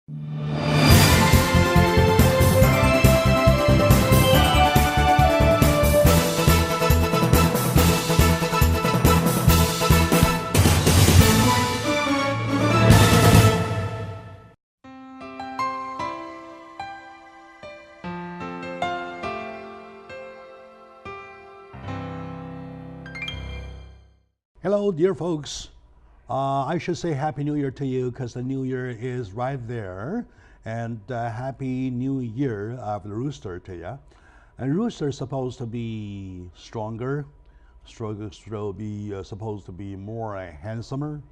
Hello, dear folks. I should say Happy New Year to you because the New Year is right there. And Happy New Year of the Rooster to you. And Rooster is supposed to be stronger, supposed to be more handsomer,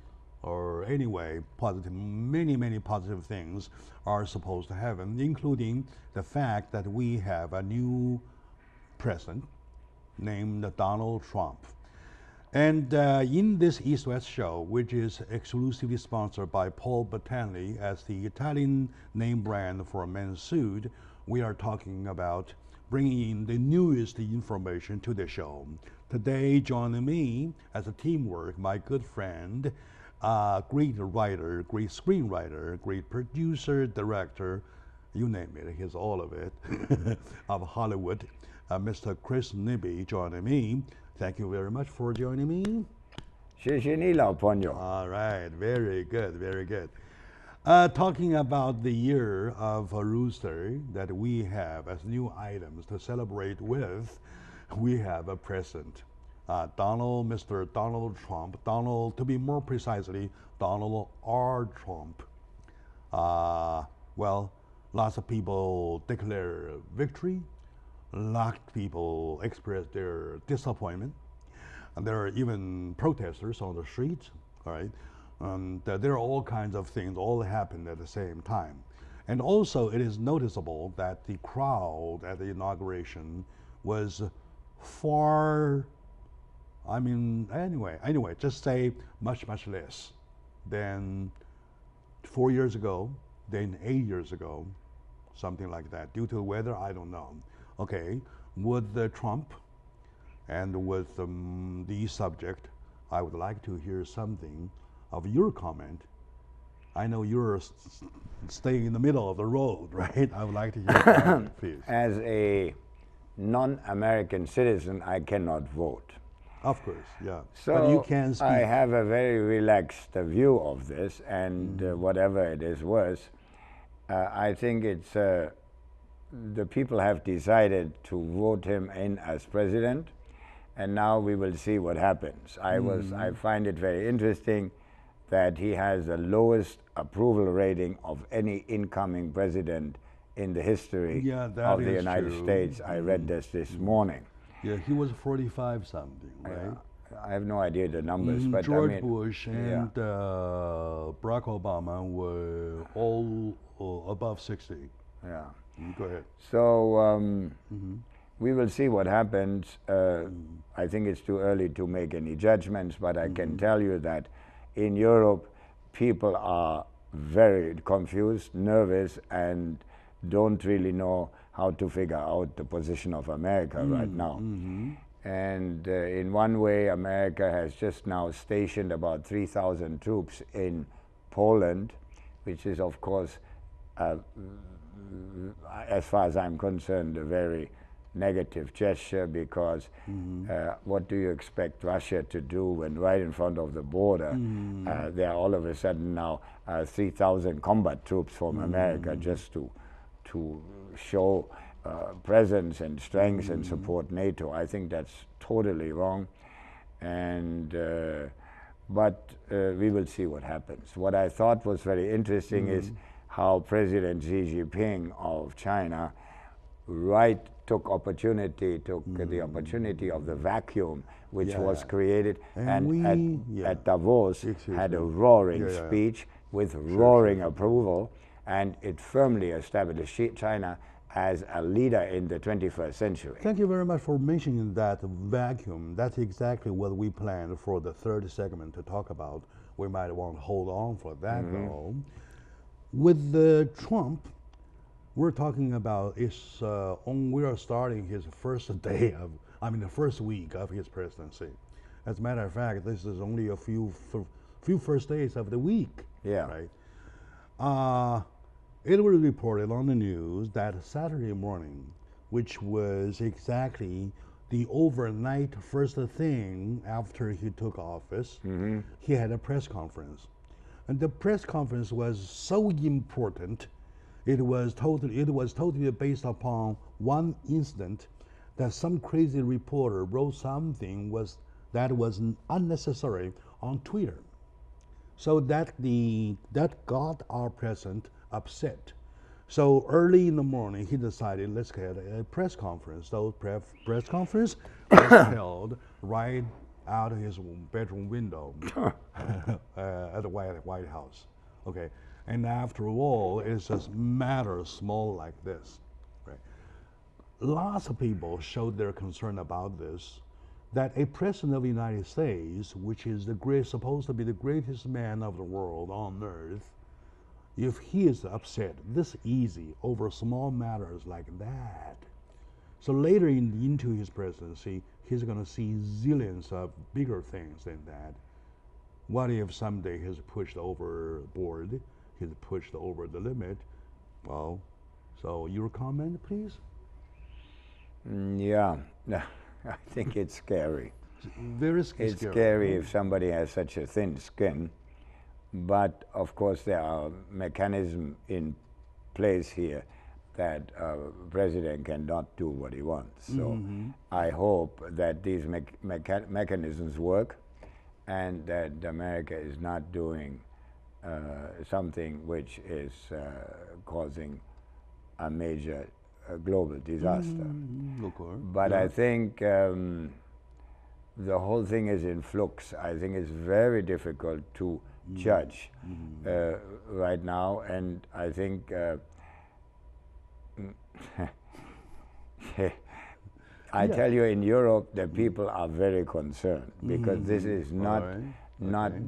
or anyway, positive. Many positive things are supposed to happen, including the fact that we have a new president named Donald Trump. And in this East-West show, which is exclusively sponsored by Paul Battaglia as the Italian name brand for men's suit, we are talking about bringing in the newest information to the show. Today, joining me as a teamwork, my good friend, great writer, great screenwriter, great producer, director, you name it, he's all of it, of Hollywood, Mr. Chris Nibby joining me. Thank you very much for joining me. 谢谢你，老朋友。 All right, very good, very good. Talking about the year of a rooster that we have as new items to celebrate with, we have a president, Mr. Donald Trump. Donald, to be more precisely, Donald R. Trump. Well, lots of people declare victory. A lot of people express their disappointment, and there are even protesters on the streets. All right, there are all kinds of things all happen at the same time, and also it is noticeable that the crowd at the inauguration was far. I mean, anyway, just say much less than 4 years ago, than 8 years ago, something like that. Due to the weather, I don't know. Okay, with Trump and with the subject, I would like to hear something of your comment. I know you're staying in the middle of the road, right? I would like to hear that, please. As a non-American citizen, I cannot vote. Of course, yeah. So but you can speak. I have a very relaxed view of this, and whatever it is worth, I think it's the people have decided to vote him in as president, and now we will see what happens. I find it very interesting that he has the lowest approval rating of any incoming president in the history of the United States. I read this morning. Yeah, he was 45 something, right? I have no idea the numbers, but George I mean, Bush and Barack Obama were all above 60. Yeah. Go ahead. So we will see what happens. I think it's too early to make any judgments, but I can tell you that in Europe, people are very confused, nervous, and don't really know how to figure out the position of America right now. And in one way, America has just now stationed about 3,000 troops in Poland, which is, of course, as far as I'm concerned, a very negative gesture, because what do you expect Russia to do when right in front of the border there are all of a sudden now 3,000 combat troops from America just to show presence and strength and support NATO? I think that's totally wrong, and but we will see what happens. What I thought was very interesting is how President Xi Jinping of China took the opportunity of the vacuum which was created, and at Davos had a roaring speech with roaring approval, and it firmly established China as a leader in the 21st century. Thank you very much for mentioning that vacuum. That's exactly what we planned for the third segment to talk about. We might want to hold on for that though. With Trump, we're talking about we are starting his first day of, the first week of his presidency. As a matter of fact, this is only a few first days of the week. Yeah. Right. it was reported on the news that Saturday morning, which was exactly the overnight first thing after he took office, he had a press conference. And the press conference was so important. It was totally based upon one incident that some crazy reporter wrote something that was unnecessary on Twitter. So that got our president upset. So early in the morning, he decided, let's get a press conference. So press conference was held right out of his bedroom window at the White House. Okay, and after all, it's just matter small like this. Right? Lots of people showed their concern about this, that a president of the United States, which is supposed to be the greatest man of the world on earth, if he is upset this easy over small matters like that, so later into his presidency, he's going to see zillions of bigger things than that. What if someday he's pushed overboard, he's pushed over the limit? Well, so your comment, please? Yeah, I think it's scary. Very scary. It's scary if somebody has such a thin skin. But of course, there are mechanisms in place here that a president cannot do what he wants. So I hope that these mechanisms work, and that America is not doing something which is causing a major global disaster. But I think the whole thing is in flux. I think it's very difficult to judge right now, and I think I tell you, in Europe, the people are very concerned because this is not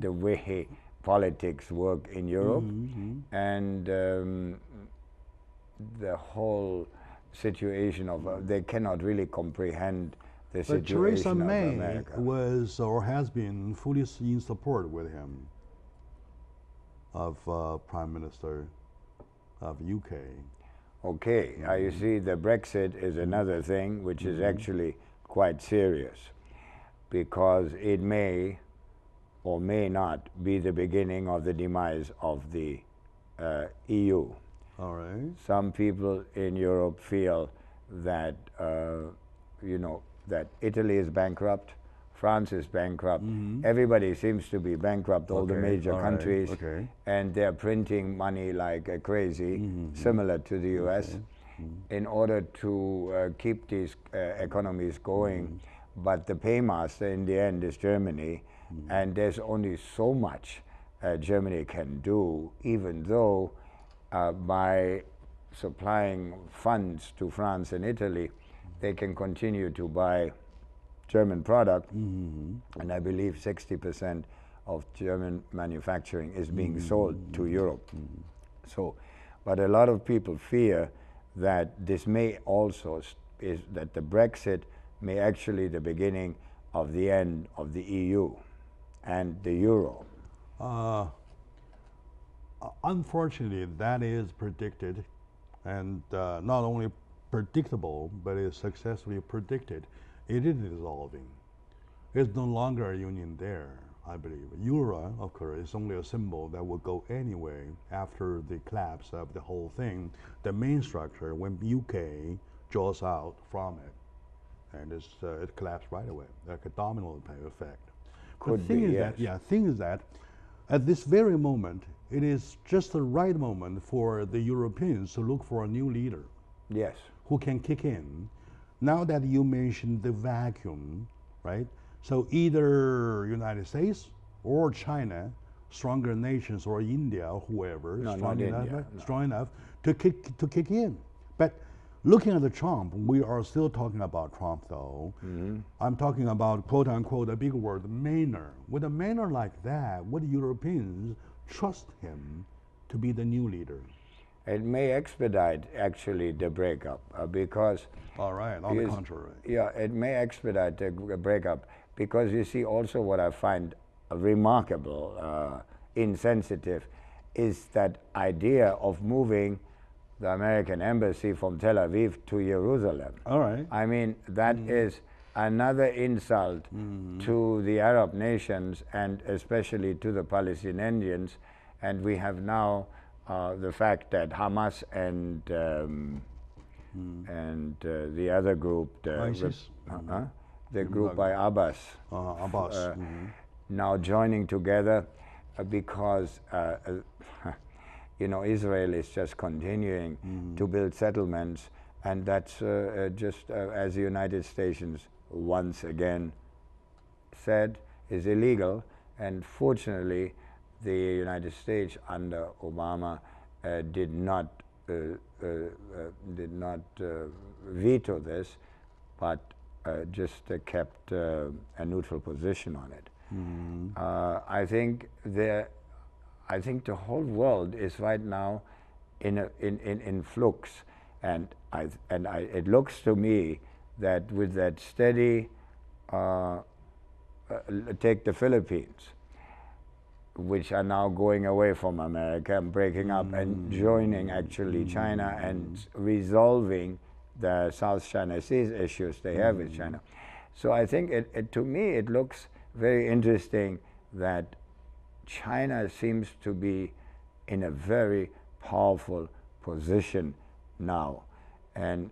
the way politics work in Europe, and the whole situation of they cannot really comprehend the situation Theresa of May America. was or has been fully in support with him of Prime Minister of UK. Okay, you see, the Brexit is another thing which is actually quite serious, because it may or may not be the beginning of the demise of the EU. All right. Some people in Europe feel that, you know, that Italy is bankrupt, France is bankrupt. Everybody seems to be bankrupt, all the major countries, and they're printing money like crazy, similar to the US, in order to keep these economies going. But the paymaster in the end is Germany, and there's only so much Germany can do, even though by supplying funds to France and Italy, they can continue to buy German product, and I believe 60% of German manufacturing is being sold to Europe. So, but a lot of people fear that this may also that the Brexit may actually the beginning of the end of the EU and the euro. Unfortunately, that is predicted, and not only predictable, but is successfully predicted. It is dissolving. It's no longer a union there, I believe. Euro, of course, is only a symbol that will go anyway after the collapse of the whole thing. The main structure, when UK draws out from it, and it collapsed right away, like a domino effect. Could be, yes. Thing is that at this very moment, it is just the right moment for the Europeans to look for a new leader. Yes. Who can kick in. Now that you mentioned the vacuum, right? So either United States or China, stronger nations, or India or whoever, strong enough to kick in. But looking at the Trump, we are still talking about Trump though. I'm talking about quote unquote a big word, manner. With a manner like that, would Europeans trust him to be the new leader? It may expedite actually the breakup because. All right, on the contrary. Yeah, it may expedite the breakup because you see also what I find remarkable, insensitive, is that idea of moving the American embassy from Tel Aviv to Jerusalem. All right. I mean, that is another insult to the Arab nations and especially to the Palestinians. And we have now the fact that Hamas and the other group, the group by Abbas, now joining together because you know, Israel is just continuing to build settlements, and that's just as the United States once again said, is illegal. And fortunately, the United States under Obama did not veto this, but just kept a neutral position on it. I think the whole world is right now in flux, and it looks to me that with that steady, take the Philippines, which are now going away from America and breaking up and joining actually China and resolving the South China Sea issues they have with China. So I think to me it looks very interesting that China seems to be in a very powerful position now, and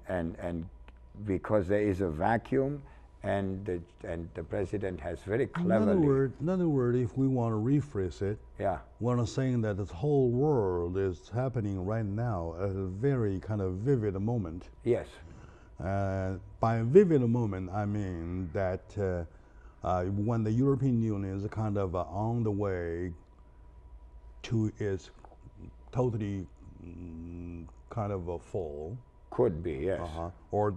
because there is a vacuum, and the president has very cleverly. In other words, if we want to rephrase it, we're saying that this whole world is happening right now at a very kind of vivid moment. Yes. By vivid moment, I mean that when the European Union is kind of on the way to its totally kind of a fall. Could be, yes. Or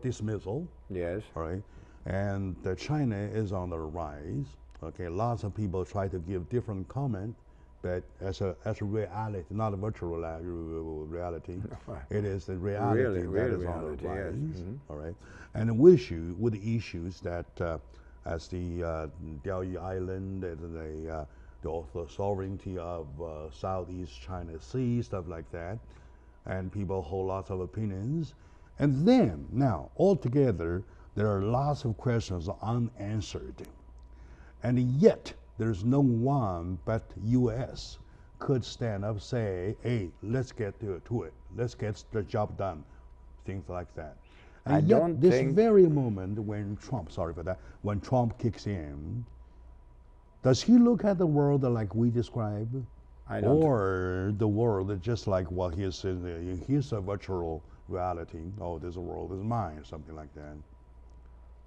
dismissal. Yes. All right. And China is on the rise. Okay, lots of people try to give different comment, but as a reality, not a virtual reality, it is the reality that is on the rise. Yes. All right, and with the issues that as the Diaoyu Island, the sovereignty of Southeast China Sea, stuff like that, and people hold lots of opinions, and then now altogether there are lots of questions unanswered. And yet, there's no one but U.S. could stand up and say, hey, let's get to it. Let's get the job done. Things like that. And yet, this very moment when when Trump kicks in, does he look at the world like we describe? Or the world is just like what he's a virtual reality. Oh, this world is mine, something like that.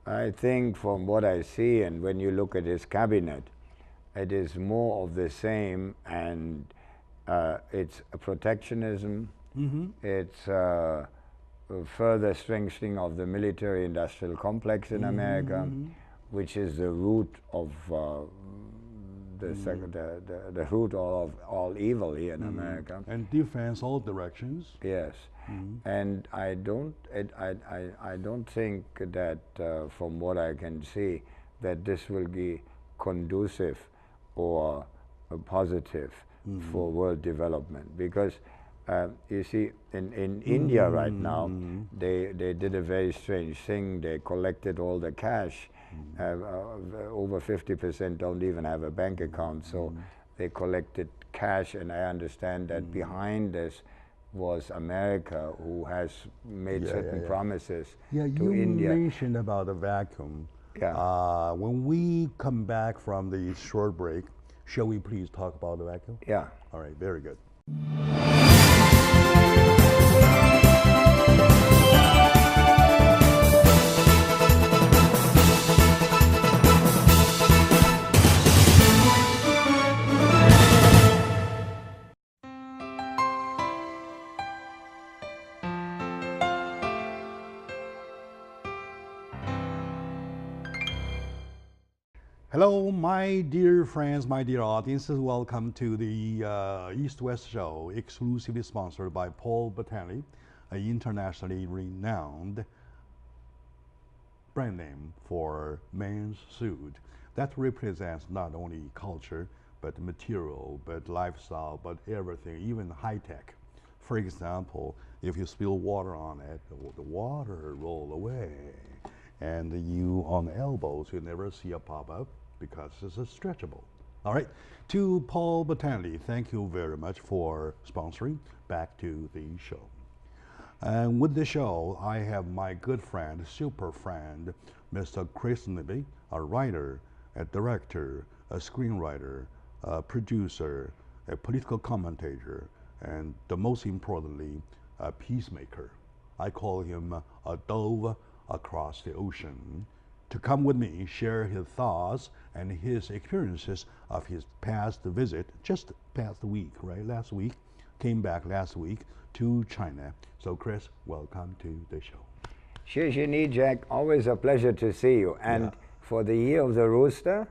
I think from what I see, and when you look at his cabinet, it is more of the same, and it's a protectionism, it's further strengthening of the military-industrial complex in America, which is the root of the root of all evil here in America. And defense all directions. Yes. And I don't think that, from what I can see, that this will be conducive or positive for world development. Because you see, in India right now, they did a very strange thing. They collected all the cash. Over 50% don't even have a bank account. So they collected cash, and I understand that behind this was America, who has made certain promises to India. You mentioned about the vacuum. When we come back from the short break, shall we please talk about the vacuum? Yeah. All right, very good. Hello, my dear friends, my dear audiences. Welcome to the East-West Show, exclusively sponsored by Paul Battaglia, an internationally renowned brand name for men's suit that represents not only culture but material, but lifestyle, but everything, even high tech. For example, if you spill water on it, the water roll away. And you on elbows, you never see a pop-up because it's a stretchable. All right, to Paul Botany, thank you very much for sponsoring. Back to the show. And with the show, I have my good friend, super friend, Mr. Chris Nibby, a writer, a director, a screenwriter, a producer, a political commentator, and the most importantly, a peacemaker. I call him a dove across the ocean, to come with me, share his thoughts and his experiences of his past visit, just past week, right? Last week, came back last week to China. So Chris, welcome to the show. 谢谢你, Jack. Always a pleasure to see you. And for the year of the rooster,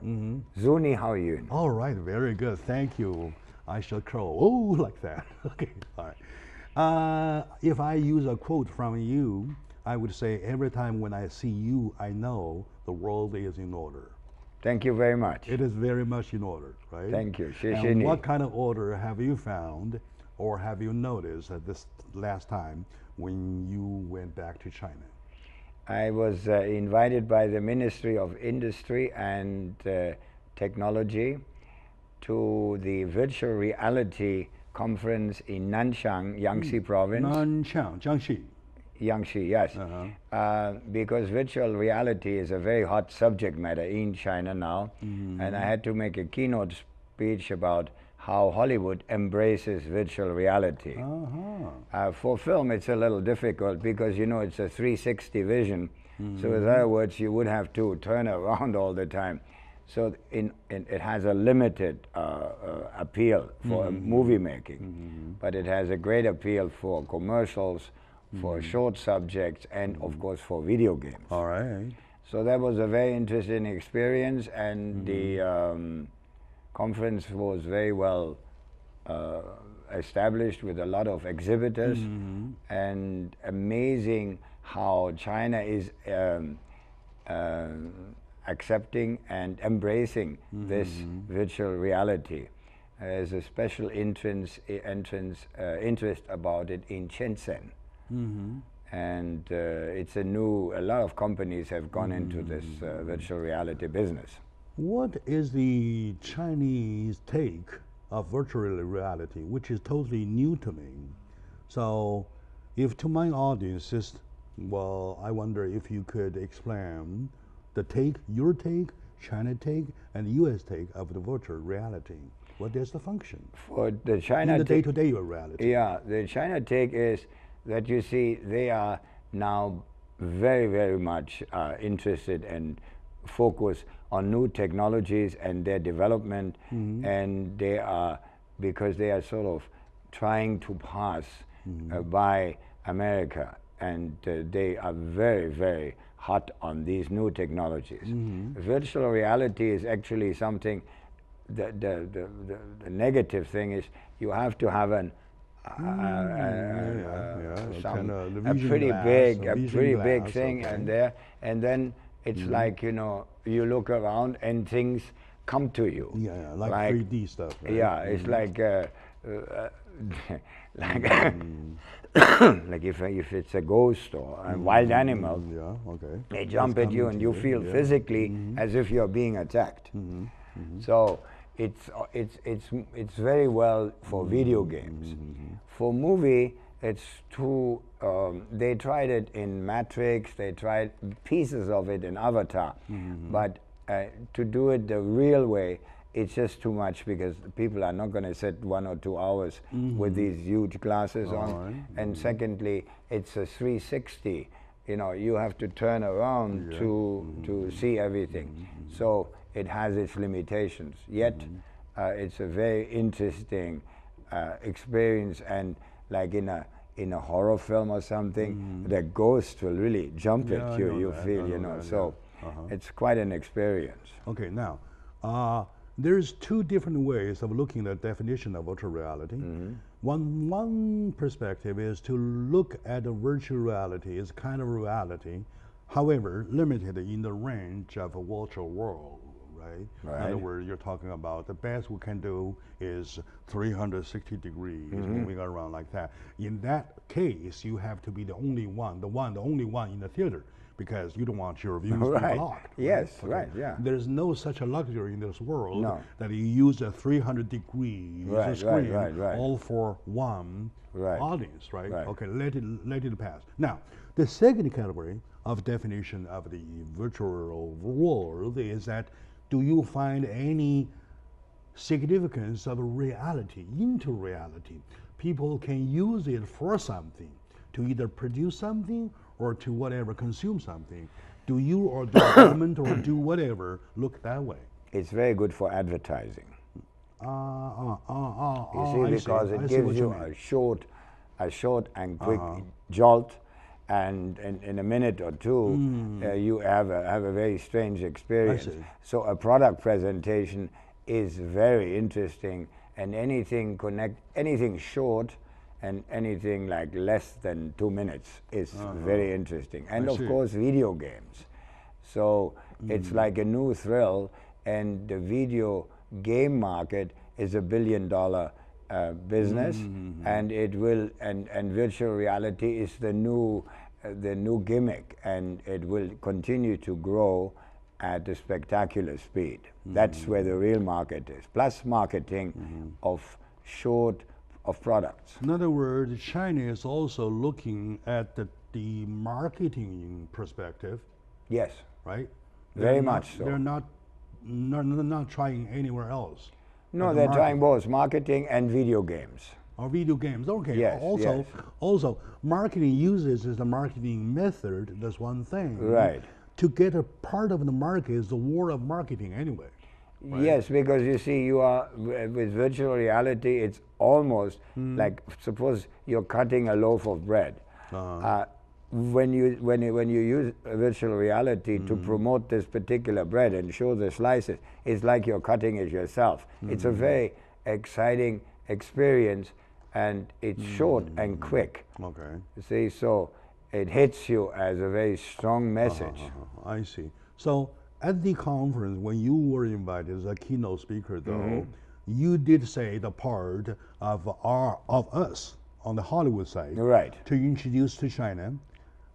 Zuni Hao Yun. All right, very good. Thank you. I shall crow. Oh, like that. Okay, all right. If I use a quote from you, I would say every time when I see you, I know the world is in order. Thank you very much. It is very much in order, right? Thank you. 谢谢 And 你. what kind of order have you found or have you noticed at this last time when you went back to China? I was invited by the Ministry of Industry and Technology to the virtual reality conference in Nanxiang, Yangtze Province. Nanxiang, Jiangxi. Yangtze, yes. Because virtual reality is a very hot subject matter in China now. And I had to make a keynote speech about how Hollywood embraces virtual reality. For film, it's a little difficult because, you know, it's a 360 vision. So in other words, you would have to turn around all the time. So it has a limited appeal for movie making, but it has a great appeal for commercials, for short subjects, and of course for video games. All right. So that was a very interesting experience, and the conference was very well established with a lot of exhibitors, and amazing how China is accepting and embracing this virtual reality. There's a special interest about it in Shenzhen. And it's a lot of companies have gone into this virtual reality business. What is the Chinese take of virtual reality, which is totally new to me? So if to my audience, well, I wonder if you could explain the take, your take, China take, and US take of the virtual reality. What is the function? For the China in the day-to-day reality. Yeah, the China take is that, you see, they are now very, very much interested and focused on new technologies and their development, and they are, because they are sort of trying to pass by America, and they are very, very hot on these new technologies. Virtual reality is actually something, the negative thing is you have to have a pretty big thing, okay. and then it's like, you know, you look around and things come to you. Yeah, like 3D stuff. Right? Yeah, it's like like if it's a ghost or a wild animal, they jump at you and you feel physically as if you're being attacked. So it's very well for video games. For movie, it's too. They tried it in Matrix. They tried pieces of it in Avatar, but to do it the real way, it's just too much, because people are not going to sit 1 or 2 hours with these huge glasses on. And secondly, it's a 360. You know, you have to turn around to see everything. So it has its limitations. Yet it's a very interesting experience, and like in a horror film or something, the ghost will really jump at you. You feel, you know. So it's quite an experience. Okay, now. There's two different ways of looking at the definition of virtual reality. One perspective is to look at the virtual reality as kind of reality, however limited in the range of a virtual world, right? Right. In other words, you're talking about the best we can do is 360 degrees, moving around like that. In that case, you have to be the only one in the theater, because you don't want your views to be blocked. Yes, Okay. right, yeah. There's no such a luxury in this world No. that you use a 300 degrees screen right. all for one Right. audience, right? Right. Okay, let it pass. Now, the second category of definition of the virtual world is that, do you find any significance of reality into reality? People can use it for something, to either produce something or to whatever, consume something. Do you or the government or do whatever look that way? It's very good for advertising. You see, I because I it see gives what you mean. a short and quick jolt, and in a minute or two, you have a very strange experience. see. So a product presentation is very interesting, and anything short and anything like less than 2 minutes is very interesting. And I of see. course, video games. So it's like a new thrill, and the video game market is $1 billion business, and it will, and virtual reality is the new gimmick, and it will continue to grow at a spectacular speed. That's where the real market is, plus marketing of products. In other words, China is also looking at the marketing perspective, Yes, right? very They're not- much so. They're not trying anywhere else. No, But they're the trying both marketing and video games. Or video games. Okay. Yes, Also, marketing uses as a marketing method. That's one thing. Right. To get a part of the market is the war of marketing anyway. Right. Yes, because you see, you are with virtual reality. It's almost like, suppose you're cutting a loaf of bread. When you use virtual reality to promote this particular bread and show the slices, it's like you're cutting it yourself. It's a very exciting experience, and it's short and quick. Okay. You see, so it hits you as a very strong message. I see. So at the conference, when you were invited as a keynote speaker, though, you did say the part of us on the Hollywood side, Right. to introduce to China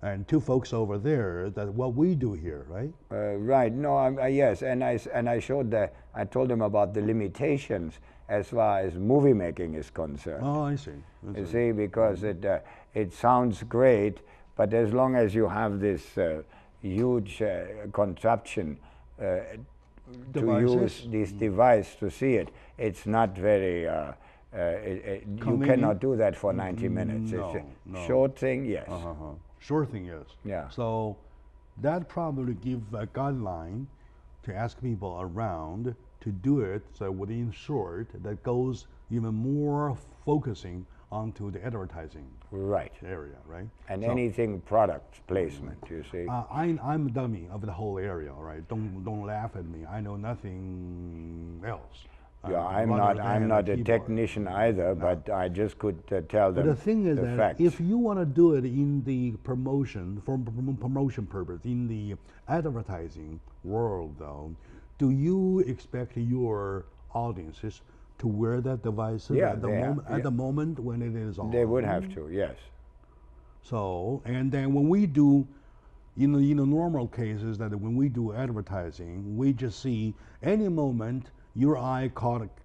and to folks over there that what we do here, right? Right. No. Yes. And I showed that. I told them about the limitations as far as movie making is concerned. Oh, I see. You see, because it sounds great, but as long as you have this huge contraption to use this device to see it, it's not very. You cannot do that for 90 minutes. It's a short thing, yes. Short thing, yes. Yeah. So that probably give a guideline to ask people around to do it. So within short, that goes even more focusing onto the advertising Right. area, right? And So, anything product placement, you see. I'm a dummy of the whole area, all right? Don't laugh at me. I know nothing else. Yeah, I'm not a technician either, but I just could tell them But the thing is that facts. if you want to do it in the promotion, for promotion purpose, in the advertising world, though, do you expect your audiences to wear that device at the moment when it is on? They would have to, yes. So, and then when we do, in the normal cases, that when we do advertising, we just see any moment your eye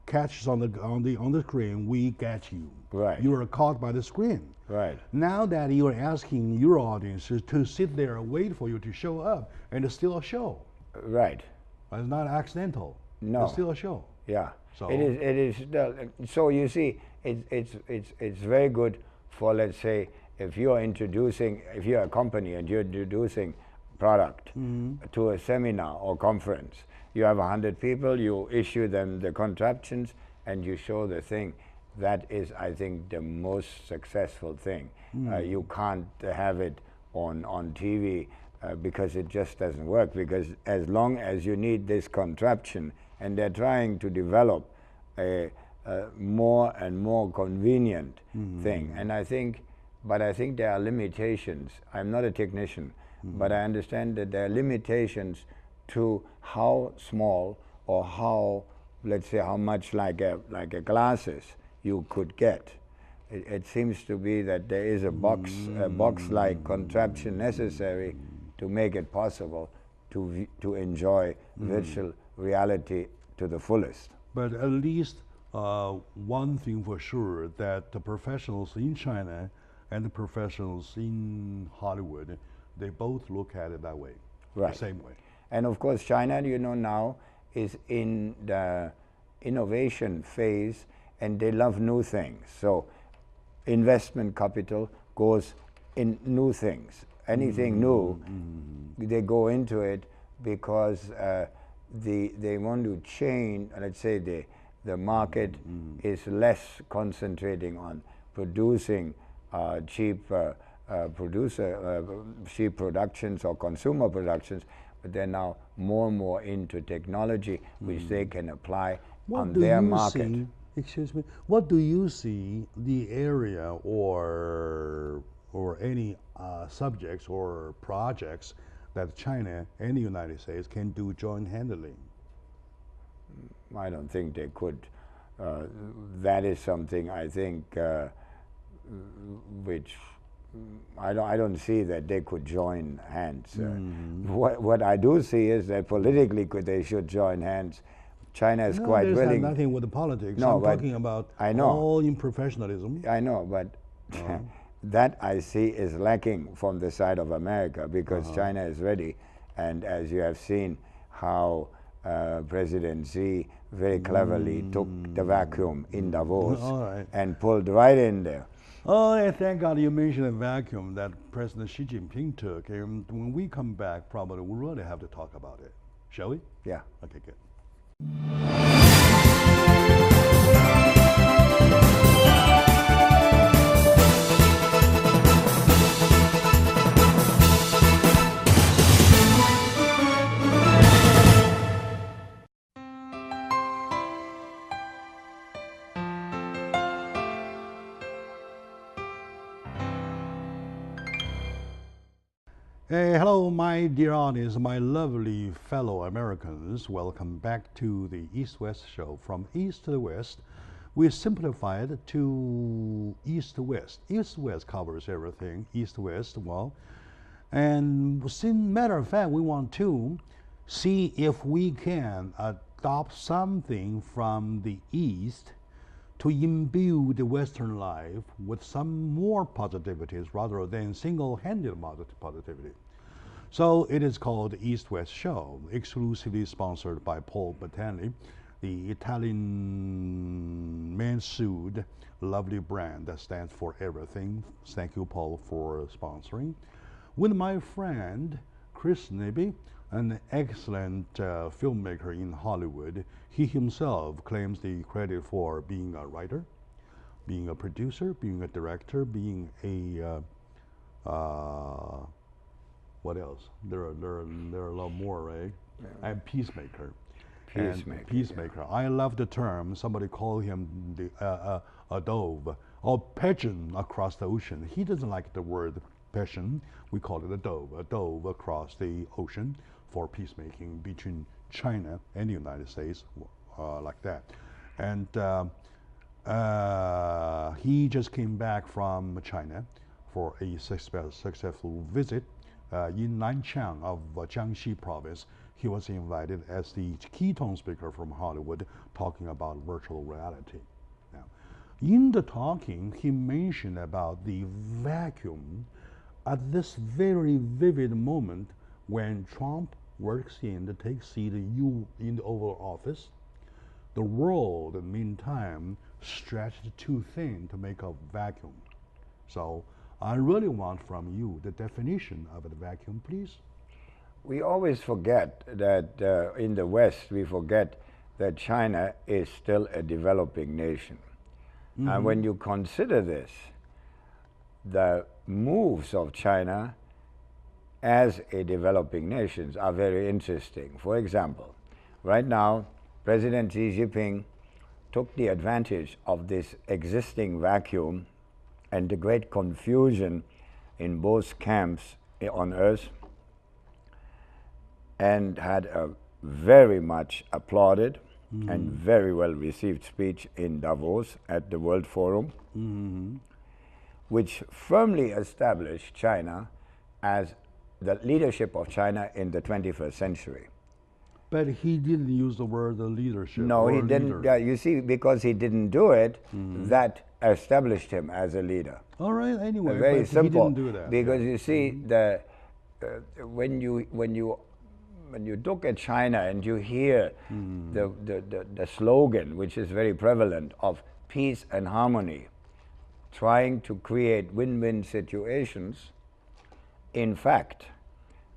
catches on the screen, we catch you. Right. You are caught by the screen. Right. Now that you are asking your audiences to sit there and wait for you to show up, and it's still a show. Right. It's not accidental. No. It's still a show. Yeah. So It is. So you see, it's very good for, let's say, if you're a company and you're introducing product to a seminar or conference, you have 100 people, you issue them the contraptions, and you show the thing. That is, I think, the most successful thing. You can't have it on TV because it just doesn't work, because as long as you need this contraption, and they're trying to develop a more and more convenient thing. And I think there are limitations. I'm not a technician, but I understand that there are limitations to how small or how, let's say, how much like a glasses you could get. It seems to be that there is a box-like contraption necessary to make it possible to enjoy virtual reality to the fullest. But at least one thing for sure, that the professionals in China and the professionals in Hollywood, they both look at it that way, right. The same way. And of course, China, now is in the innovation phase, and they love new things. So investment capital goes in new things. Anything new, they go into it because they want to change, let's say the market is less concentrating on producing cheap productions or consumer productions, but they're now more and more into technology which they can apply on their market. Excuse me, what do you see the area or any subjects or projects that China and the United States can do joint handling? I don't think they could. That is something I think which I don't see that they could join hands. What I do see is that politically they should join hands. China is quite willing. Nothing with the politics. No, I'm talking about all in professionalism. I know, but that I see is lacking from the side of America, because China is ready, and as you have seen how President Xi very cleverly took the vacuum in Davos and pulled right in there. Oh, and thank God you mentioned the vacuum that President Xi Jinping took. And when we come back, probably we'll really have to talk about it. Shall we? Yeah. Okay, good. Hey, hello, my dear audience, my lovely fellow Americans. Welcome back to the East-West show. From East to the West, we simplified to East-West. East-West covers everything, East-West, well. And as a matter of fact, we want to see if we can adopt something from the East to imbue the Western life with some more positivities rather than single-handed positivity. So it is called the East-West Show, exclusively sponsored by Paul Battani, the Italian man-sued lovely brand that stands for everything. Thank you, Paul, for sponsoring. With my friend Chris Nibby, an excellent filmmaker in Hollywood. He himself claims the credit for being a writer, being a producer, being a director, being a what else? There are a lot more, right? Yeah. And peacemaker. Peacemaker. Yeah. I love the term. Somebody called him a dove or pigeon across the ocean. He doesn't like the word pigeon. We call it a dove across the ocean for peacemaking between China and the United States, like that. And he just came back from China for a successful visit in Nanchang of Jiangxi province. He was invited as the keynote speaker from Hollywood, talking about virtual reality. Now, in the talking, he mentioned about the vacuum at this very vivid moment when Trump works in to take seat in the Oval Office. The world, in the meantime, stretched too thin to make a vacuum. So I really want from you the definition of the vacuum, please. We always forget that in the West, we forget that China is still a developing nation. And when you consider this, the moves of China as a developing nation are very interesting. For example, right now, President Xi Jinping took the advantage of this existing vacuum and the great confusion in both camps on Earth, and had a very much applauded and very well received speech in Davos at the World Forum, which firmly established China as the leadership of China in the 21st century. But he didn't use the word leadership. No, or he didn't. You see, because he didn't do it, that established him as a leader. All right. Anyway, Very but simple. He didn't do that. Because you see, when you look at China and you hear the slogan, which is very prevalent, of peace and harmony, trying to create win-win situations, in fact,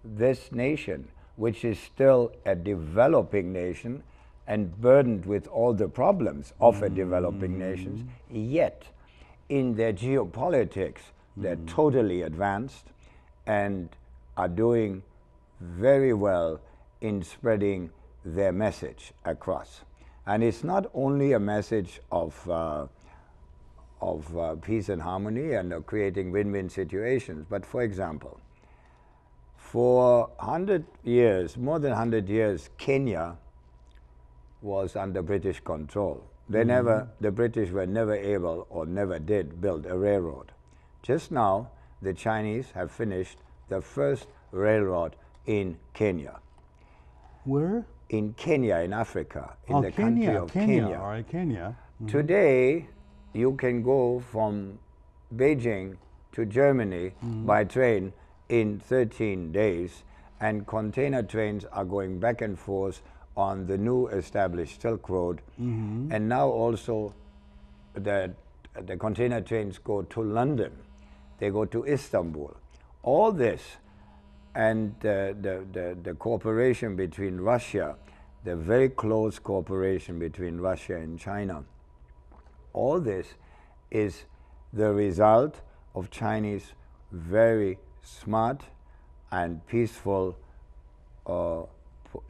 this nation, which is still a developing nation and burdened with all the problems of a developing nation, yet in their geopolitics, they're totally advanced and are doing very well in spreading their message across. And it's not only a message of peace and harmony and of creating win-win situations, but for example, for 100 years, more than 100 years, Kenya was under British control. The British were never able or never did build a railroad. Just now, the Chinese have finished the first railroad in Kenya. Where? In Kenya, in Africa, in the country of Kenya. All right, Kenya. Today, you can go from Beijing to Germany by train in 13 days, and container trains are going back and forth on the new established Silk Road. And now also the container trains go to London, they go to Istanbul. All this and the cooperation between Russia, the very close cooperation between Russia and China, all this is the result of Chinese very smart and peaceful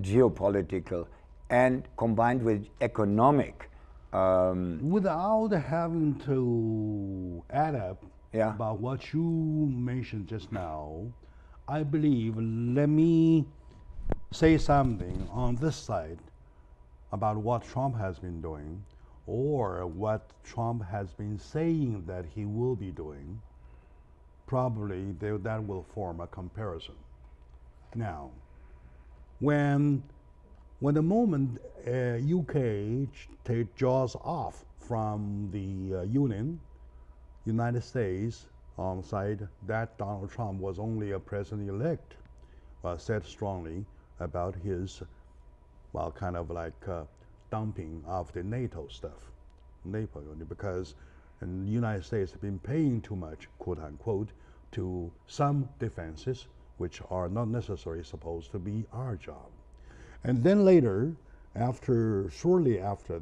geopolitical and combined with economic. Without having to add up Yeah. about what you mentioned just now, I believe, let me say something on this side about what Trump has been doing, or what Trump has been saying that he will be doing. Probably that will form a comparison. Now, when the moment UK jaws off from the United States side, that Donald Trump was only a president-elect, said strongly about his, kind of like dumping of the NATO stuff, because the United States have been paying too much, quote unquote, to some defenses which are not necessarily supposed to be our job. And then later, shortly after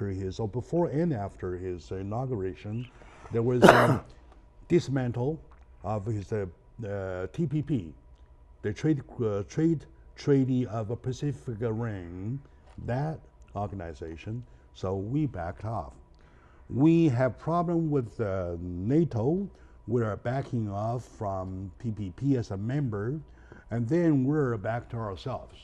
his, or before and after his inauguration, there was a dismantle of his TPP, the Trade Treaty of the Pacific Ring, that organization. So we backed off. We have problem with NATO. We are backing off from PPP as a member, and then we're back to ourselves.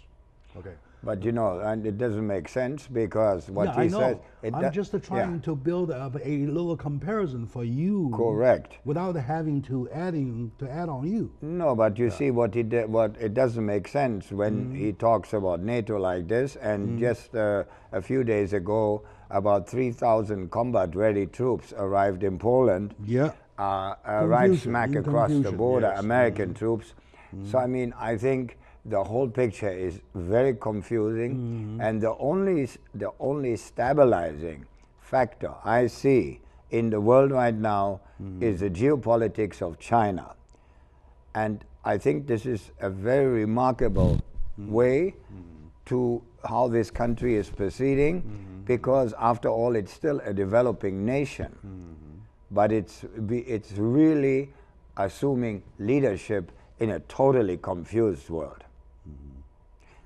Okay. But you know, and it doesn't make sense, because what I he know. says. I'm just trying to build up a little comparison for you. Correct. Without having to add on you. No, but you see what he did. What it doesn't make sense when he talks about NATO like this, and just a few days ago, about 3,000 combat-ready troops arrived in Poland. Yeah. Right smack across the border, yes. American troops. So I mean, I think the whole picture is very confusing, and the only stabilizing factor I see in the world right now is the geopolitics of China. And I think this is a very remarkable way to how this country is proceeding, because after all, it's still a developing nation, but it's really assuming leadership in a totally confused world.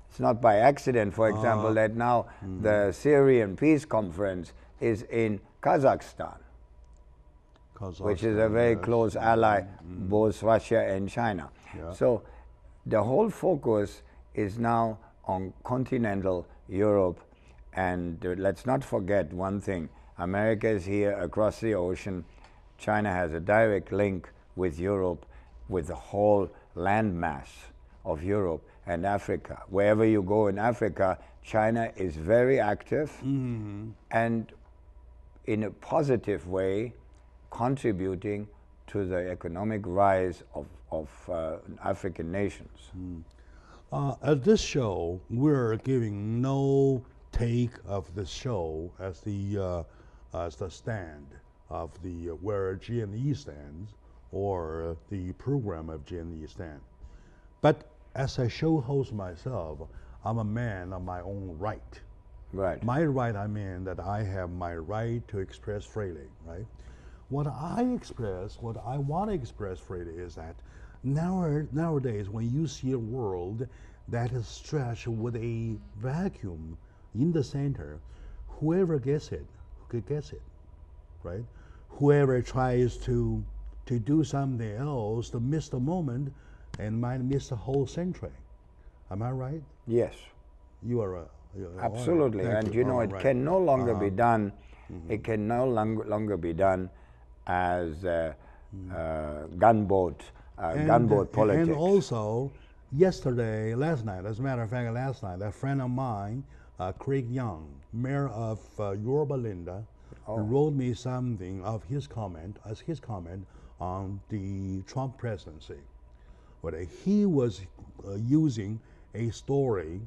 It's not by accident, for example, that now the Syrian Peace Conference is in Kazakhstan, which is a very close ally, both Russia and China. Yeah. So the whole focus is now on continental Europe. And let's not forget one thing. America is here across the ocean. China has a direct link with Europe, with the whole landmass of Europe and Africa. Wherever you go in Africa, China is very active and in a positive way contributing to the economic rise of African nations. At this show, we're giving no take of the show as the stand of the where G&E stands or the program of G&E stand. But as a show host myself, I'm a man of my own right. Right. My right, I mean that I have my right to express freely, right? What I want to express freely is that nowadays when you see a world that is stretched with a vacuum in the center, whoever gets it, right? Whoever tries to do something else to miss the moment and might miss the whole century. Am I right? Yes. You are absolutely. And you know, it can no longer be done. It can no longer be done as gunboat politics. And also, last night, as a matter of fact, a friend of mine, Craig Young, mayor of Yorba Linda, wrote me something of his comment on the Trump presidency. But he was using a story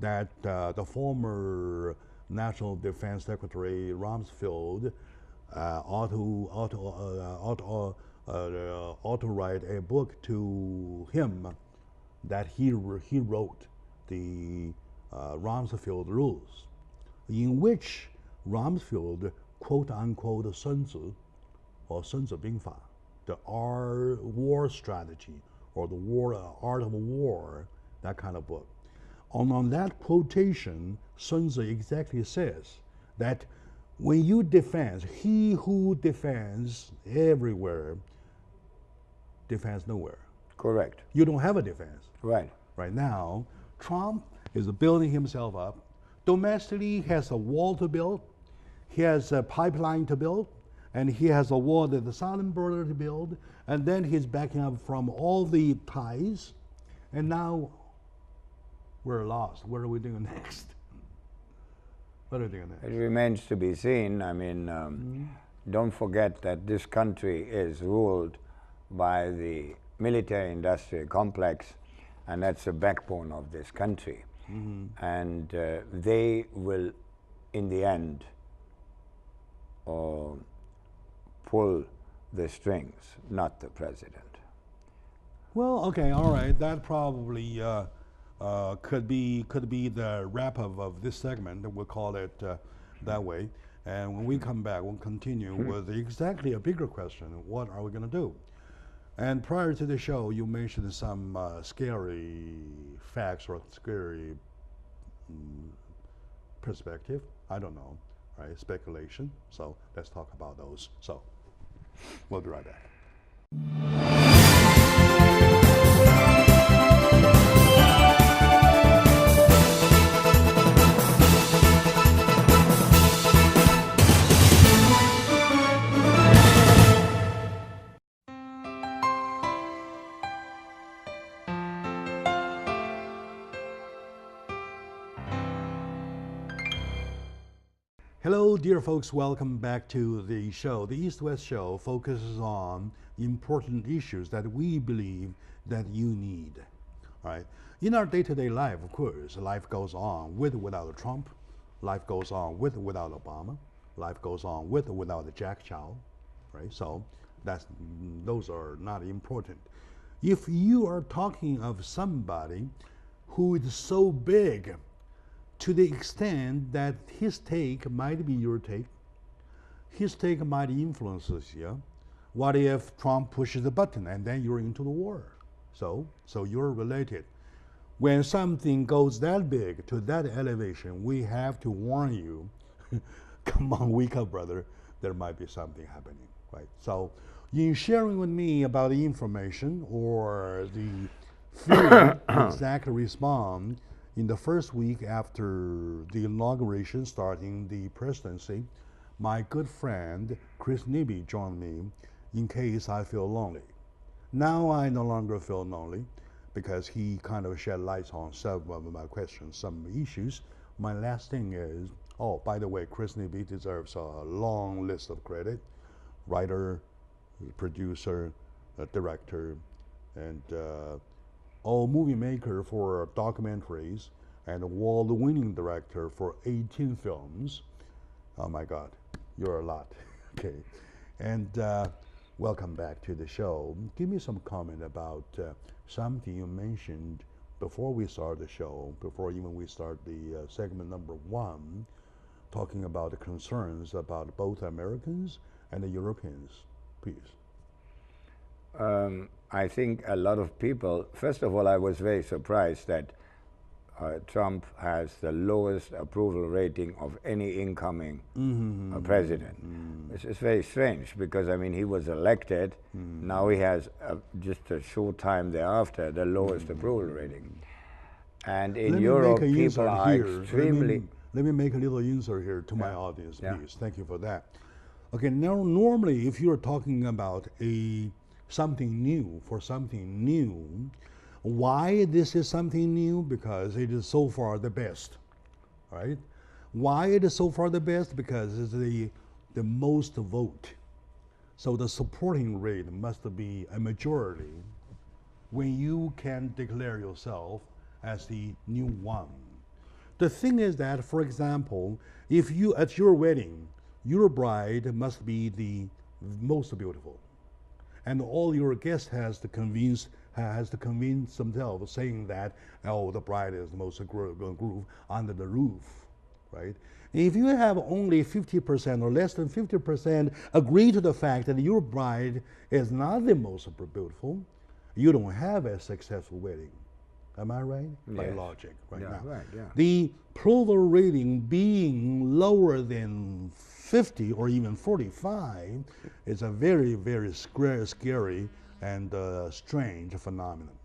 that the former National Defense Secretary Rumsfeld ought to write a book to him that he wrote the Rumsfeld rules, in which Rumsfeld quote unquote Sun Tzu or Sun Tzu Bing Fa, the war strategy or the art of war, that kind of book. On that quotation, Sun Tzu exactly says that when you defend, he who defends everywhere defends nowhere. Correct. You don't have a defense. Right. Right now, Trump is building himself up. Domestically, he has a wall to build, he has a pipeline to build, and he has a wall at the southern border to build, and then he's backing up from all the ties, and now we're lost. What are we doing next? What are we doing next? It remains to be seen. I mean, don't forget that this country is ruled by the military-industrial complex, and that's the backbone of this country. And they will, in the end, pull the strings, not the president. Well, okay, all right. That probably could be the wrap up of this segment. We'll call it that way. And when we come back, we'll continue with exactly a bigger question: what are we going to do? And prior to the show, you mentioned some scary facts or scary perspective. I don't know, right? Speculation. So let's talk about those. So we'll be right back. Hello, dear folks. Welcome back to the show. The East-West Show focuses on important issues that we believe that you need. All right. In our day-to-day life, of course, life goes on with or without Trump. Life goes on with or without Obama. Life goes on with or without Jack Chow. Right. So those are not important. If you are talking of somebody who is so big, to the extent that his take might be your take, his take might influence us, yeah? What if Trump pushes the button and then you're into the war? So you're related. When something goes that big, to that elevation, we have to warn you, come on, wake up, brother, there might be something happening, right? So in sharing with me about the information or the feeling, exact response, in the first week after the inauguration starting the presidency, my good friend Chris Nibby joined me in case I feel lonely. Now I no longer feel lonely because he kind of shed light on some of my questions, some issues. My last thing is, oh, by the way, Chris Nibby deserves a long list of credit. Writer, producer, director, and movie maker for documentaries, and award-winning director for 18 films. Oh my God, you're a lot. Okay, and welcome back to the show. Give me some comment about something you mentioned before we start the show, before even we start the segment number 1, talking about the concerns about both Americans and the Europeans. Please. I think a lot of people, first of all, I was very surprised that Trump has the lowest approval rating of any incoming president. Which is very strange because, I mean, he was elected. Now he has, just a short time thereafter, the lowest approval rating. And in Europe, people are extremely... Let me make a little insert here to my audience, please. Thank you for that. Okay, now normally if you're talking about something new, why this is something new? Because it is so far the best, right? Why it is so far the best? Because it's the most vote. So the supporting rate must be a majority when you can declare yourself as the new one. The thing is that, for example, if you, at your wedding, your bride must be the most beautiful. And all your guests has to convince themselves, saying that, oh, the bride is the most groove under the roof, right? If you have only 50% or less than 50% agree to the fact that your bride is not the most beautiful, you don't have a successful wedding. Am I right? Yes. By logic, right now. Right, yeah. The approval rating being lower than 50 or even 45 is a very, very scary and strange phenomenon.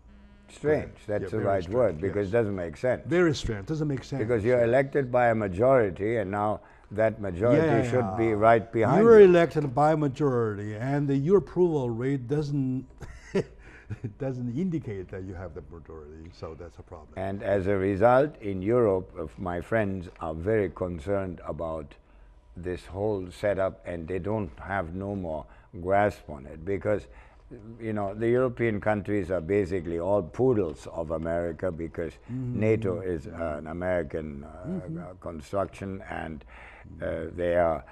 Strange, that's the right word, because it doesn't make sense. Very strange, doesn't make sense. Because you're elected by a majority, and now that majority should be right behind you. You're elected by a majority, and your approval rate doesn't it doesn't indicate that you have the majority, so that's a problem. And as a result, in Europe, my friends are very concerned about this whole setup, and they don't have no more grasp on it, because, you know, the European countries are basically all poodles of America, because NATO is an American construction, and they are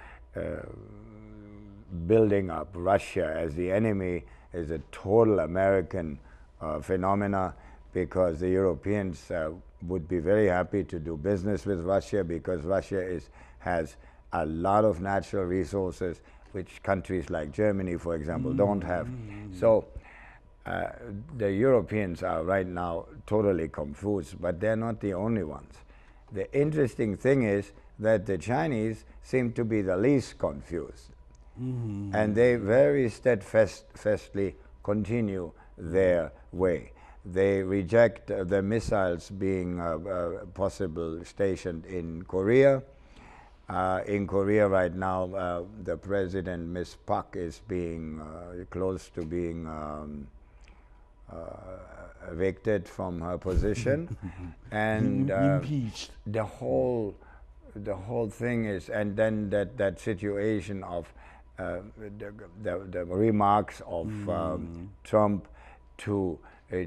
building up Russia as the enemy is a total American phenomena, because the Europeans would be very happy to do business with Russia, because Russia has a lot of natural resources which countries like Germany, for example, don't have. So the Europeans are right now totally confused, but they're not the only ones. The interesting thing is that the Chinese seem to be the least confused. And they very steadfastly continue their way. They reject the missiles being possible stationed in Korea. In Korea right now, the president, Ms. Park, is being close to being evicted from her position, and impeached. The whole thing is, and then that situation of the remarks of Trump to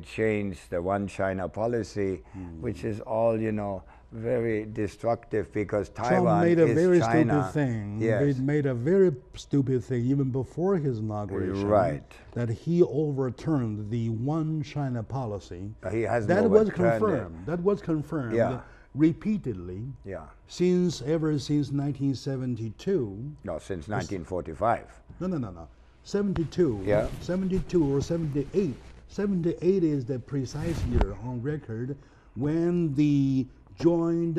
change the one China policy, which is all, you know, very destructive, because Taiwan made a very China. stupid thing. Yes. He made a very stupid thing even before his inauguration. Right. That he overturned the one China policy. He has that was overturned confirmed. it. That was confirmed repeatedly. Ever since 1972. No, since 1945. No. 72. Yeah. 72 or 78. 78 is the precise year on record when the joint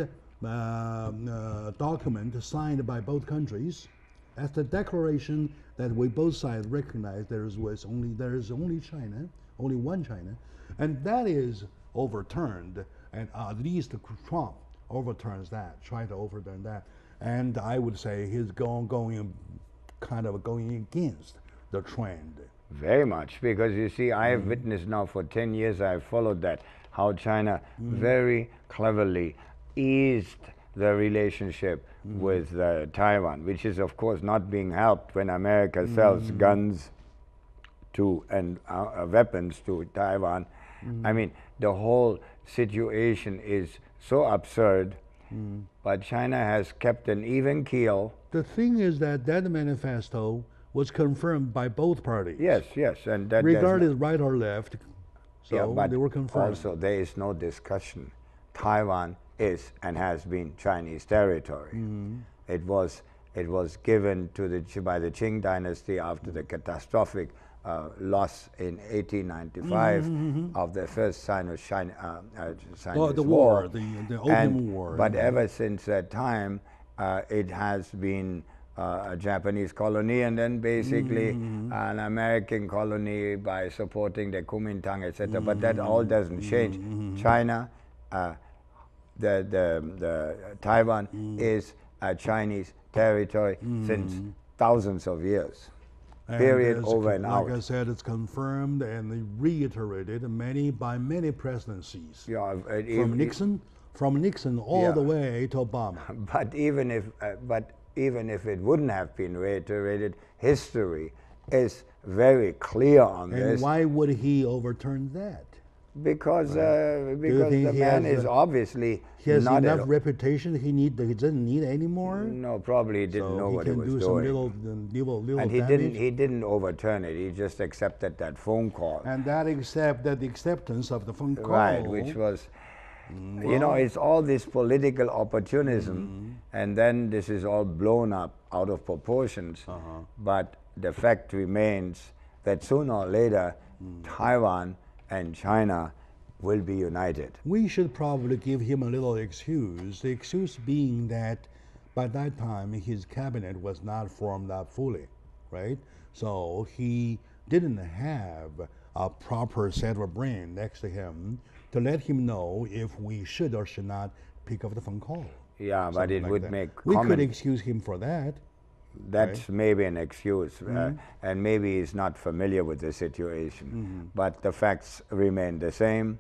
document signed by both countries, as the declaration that we both sides recognize there is only China, only one China, and that is overturned, and at least Trump overturns that, try to overturn that. And I would say he's going against the trend. Very much, because you see, I have witnessed now for 10 years, I have followed that, how China very cleverly eased the relationship with Taiwan, which is of course not being helped when America sells guns to and weapons to Taiwan. I mean, the whole situation is so absurd, but China has kept an even keel. The thing is that manifesto was confirmed by both parties. Yes, yes, and that regardless right or left, so yeah, but they were confirmed. Also, there is no discussion. Taiwan is and has been Chinese territory. It was given to by the Qing dynasty after the catastrophic loss in 1895 of the first Sino-Chinese war, the Opium War. But ever since that time, it has been a Japanese colony, and then basically an American colony by supporting the Kuomintang, etc. But that all doesn't change. China, the Taiwan is a Chinese territory since thousands of years. Period, over and out. Like I said, it's confirmed and reiterated by many presidencies. Yeah, from Nixon all the way to Obama. But even if it wouldn't have been reiterated, history is very clear on this. And why would he overturn that? Because the man is obviously he has not enough reputation. He doesn't need anymore. No, probably he didn't know what he was doing. And he didn't overturn it. He just accepted that phone call. And the acceptance of the phone call, right, which was, you know, it's all this political opportunism, and then this is all blown up out of proportions. But the fact remains that sooner or later, Taiwan and China will be united. We should probably give him a little excuse. The excuse being that by that time his cabinet was not formed up fully, right? So he didn't have a proper set of brain next to him to let him know if we should or should not pick up the phone call. Yeah, but it would make we could excuse him for that. That's maybe an excuse, and maybe he's not familiar with the situation. But the facts remain the same,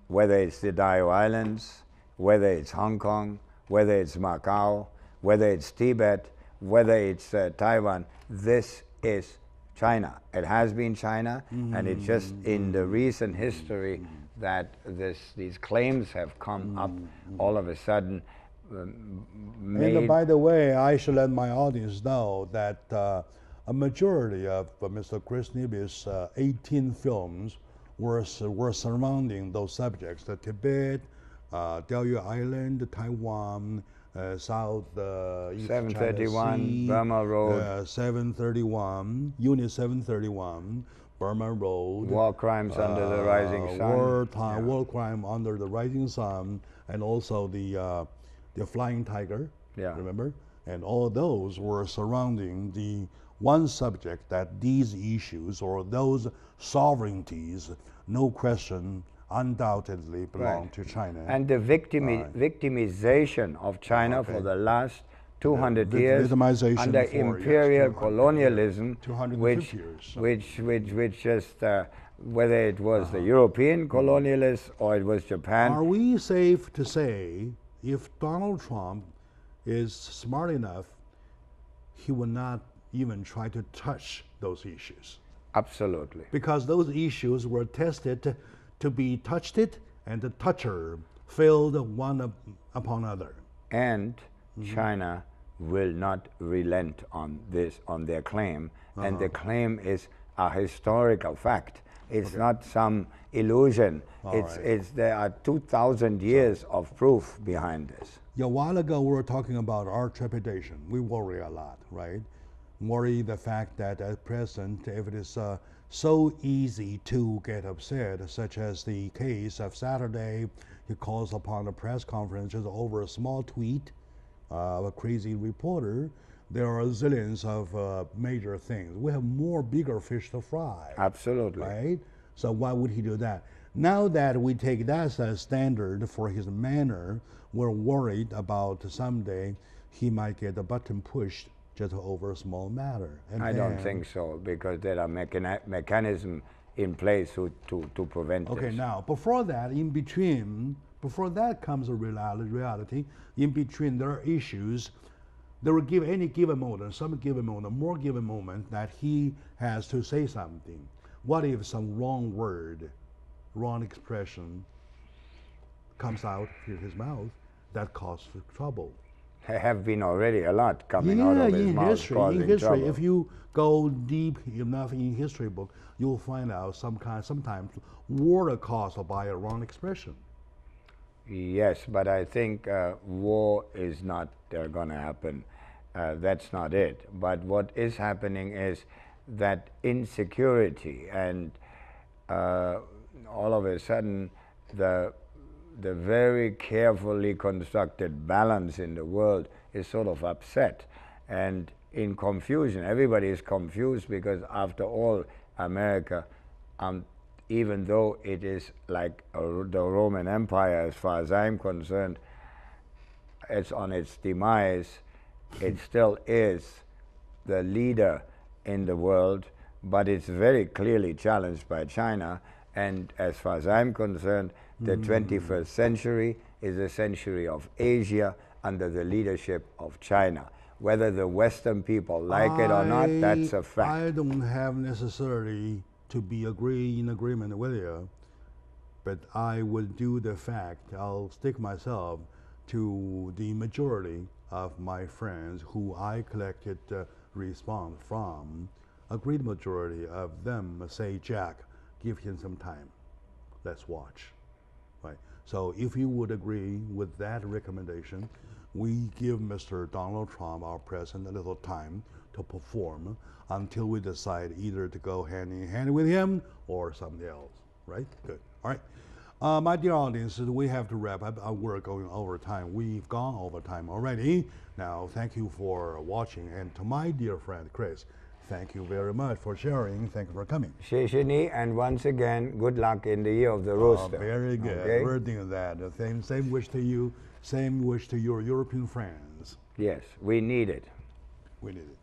whether it's the Diaoyu Islands, whether it's Hong Kong, whether it's Macau, whether it's Tibet, whether it's Taiwan. This is China. It has been China, and it's just in the recent history that these claims have come up all of a sudden. And by the way, I should let my audience know that a majority of Mr. Chris Nibby's 18 films were surrounding those subjects: the Tibet, Diaoyu Island, Taiwan, South East 731, China Sea, Burma Road, 731, Unit 731, Burma Road, War Crimes Under the Rising Sun, War Crime Under the Rising Sun, and also the Flying Tiger, remember? And all those were surrounding the one subject, that these issues or those sovereignties, no question, undoubtedly belong to China. And the victimization of China for the last 200 years under imperial colonialism, which just, whether it was the European colonialists or it was Japan. Are we safe to say, if Donald Trump is smart enough, he will not even try to touch those issues? Absolutely. Because those issues were tested to be touched it, and the toucher failed one upon another. And China will not relent on their claim. And the claim is a historical fact. It's not some illusion. There are 2,000 years of proof behind this. A while ago, we were talking about our trepidation. We worry a lot, right? Worry the fact that at present, if it is so easy to get upset, such as the case of Saturday, he calls upon a press conference just over a small tweet of a crazy reporter. There are zillions of major things. We have bigger fish to fry. Absolutely. Right? So why would he do that? Now that we take that as standard for his manner, we're worried about someday he might get a button pushed just over a small matter. And I don't think so, because there are mechanisms in place to prevent this. Okay, now, before that, before that comes a reality, in between there are issues. There will give any given moment, some given moment, more given moment that he has to say something. What if some wrong word, wrong expression comes out through his mouth that causes trouble? There have been already a lot coming out of his mouth causing trouble. If you go deep enough in history book, you'll find out sometimes war are caused by a wrong expression. Yes, but I think war is not going to happen. That's not it. But what is happening is that insecurity, and all of a sudden the very carefully constructed balance in the world is sort of upset and in confusion. Everybody is confused because, after all, America, even though it is like the Roman Empire, as far as I'm concerned, it's on its demise, it still is the leader in the world, but it's very clearly challenged by China. And as far as I'm concerned, the 21st century is a century of Asia under the leadership of China. Whether the Western people like it or not, that's a fact. I don't have necessarily to be in agreement with you, but I would do the fact, I'll stick myself to the majority of my friends who I collected response from. A great majority of them say, Jack, give him some time. Let's watch. Right. So if you would agree with that recommendation, we give Mr. Donald Trump, our president, a little time to perform until we decide either to go hand in hand with him or something else. Right? Good. All right. My dear audience, we have to wrap up. We're going over time. We've gone over time already. Now, thank you for watching. And to my dear friend, Chris, thank you very much for sharing. Thank you for coming. 谢谢你, and once again, good luck in the year of the rooster. Very good. Okay? We're doing that. The same wish to you. Same wish to your European friends. Yes, we need it. We need it.